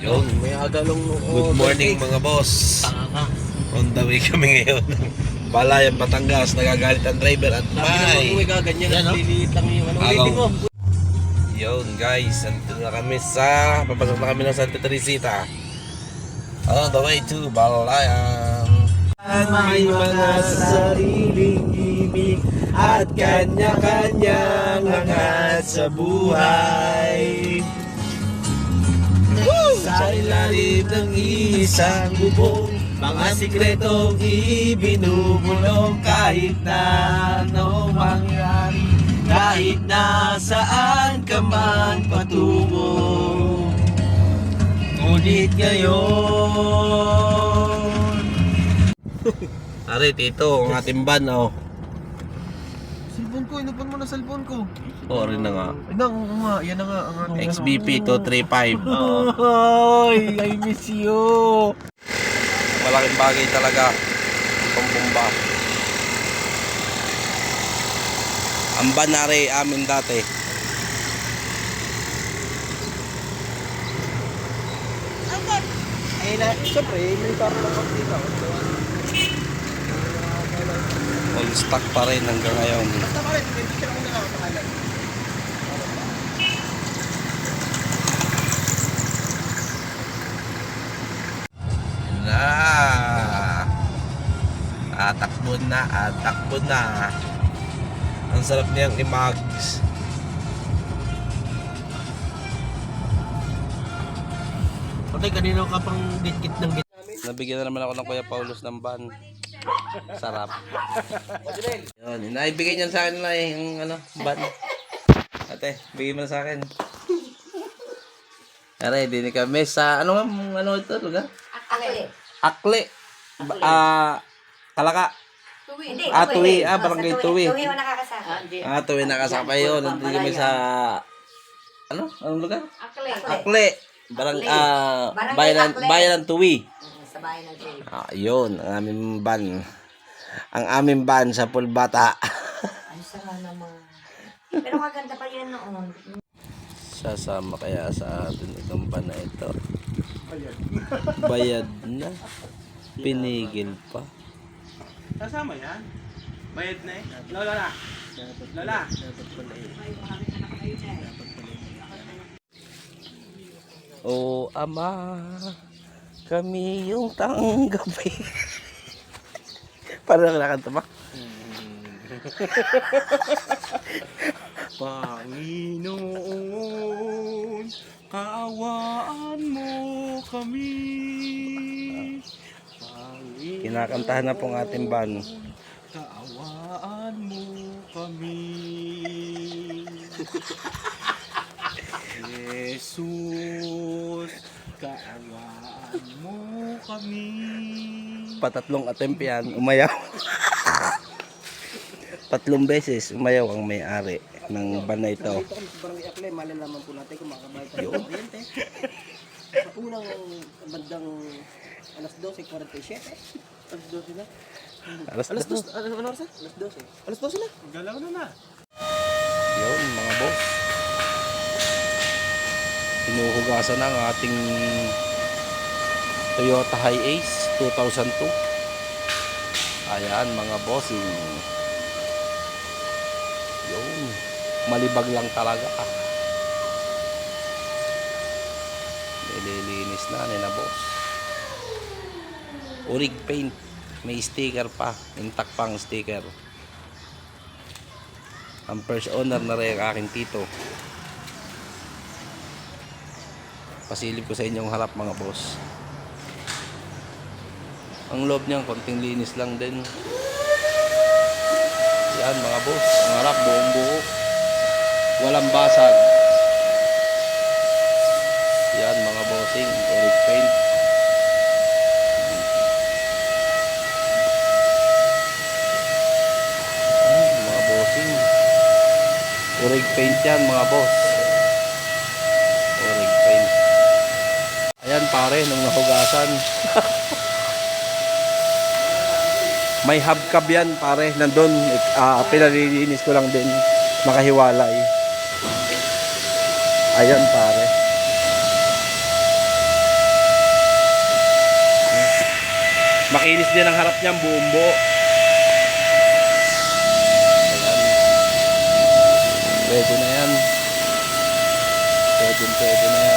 Yun. May agalong Good morning mga boss. On the way kami ngayon. Balayan, Batangas. Nagagalit ang driver at may gaganyan at liliit lang yung ano. Ulitin mo. Yun guys, andito na kami sa papasok na kami ng Santa Teresita. On the way to Balayan. May mga sariling ibig at kanya-kanyang hangat sa buhay. Sa ilalim ng isang bubong, mga sikretong ibinubulong kahit na anong mangyari, kahit na saan ka man patungo. Ngunit ngayon Ari, tito, ang ating van, oh. cellphone ko, inupan mo na cellphone ko. Oh, rin na nga. Ay, nga, yan na nga ang ating XBP 235. Ay, I miss you. Malaking bagay talaga. Ang pambomba. Ang van na rin amin dati. Ay na, siyempre, may parang lang dito. All stock pa rin hanggang ngayon. Basta pa rin, hindi siya lang nakakapangalan. Na. Atakbo na, atakbo na. Ang sarap niyang imags. Patay, kanina ka pang git-git ng git. Nabigyan na naman ako ng Kuya Paulos ng van. Sarap. Yun, inaibigay niyan sa akin na yung ano, van. Ate, bigay mo na sa akin. Are, din kami sa ano ito lugar? Akle. Akle. Kalaka. Tuwi. Tuwi. Barangay Tuwi. Tuwi mo nakakasama. Tuwi nakasama yun. Nandito kami sa anong lugar? Akle. Akle. Barangay Akle. Bayan ng Tuwi. Sa bahay ng Tuwi. Yun, ang aming van. Ang aming van sa Pulbata. Ay, sara naman. Pero maganda pa yan noon. Sasama kaya sa atin itong van na ito. Bayad na. Pinigil pa. Kasama yan? Bayad na eh? Lola na? Lola? O Ama, kami yung tanggapi. Parang nakanta ba? Panginoon, kaawaan mo kami. Panginoon, Kinakantahan na po ang ating van. kaawaan mo kami. Jesus, kaawaan mo kami. Patatlong attempt yan, umayaw. Tatlong beses umayaw ang may-ari ng van na ito. Dito kami sa Barangay Akle, malalaman po natin kung makabayad tayo ng kuryente. Sa unang bandang alas 12:47. Alas 12 na. Alas Alas 2. 2, ano oras na? Alas 12. Alas 12 na. Galaw na na. Yun mga boss. Hinuhugasan ang ating Toyota Hiace 2002. Ayan mga bossing. Yun. Malibag lang talaga. Nililinis na nila boss. Urig paint. May sticker pa. Intact pang sticker. Ang first owner na rin ang aking tito. Pasilip ko sa inyong harap mga boss. Ang loob niyan konting linis lang din. Yan mga boss, ang harap buong buo. Walang basag. Yan mga bossing, Oric paint. Yan mga bossing. Oric paint yan mga boss. Oric paint. Ayan pare, nung nahugasan. May hubcap yan pare, nandun, pinalilinis ko lang din, makahiwalay. Ayan pare. Makinis din ang harap niyan, buong buo. Ayan. Pwede na yan. Pwede na yan.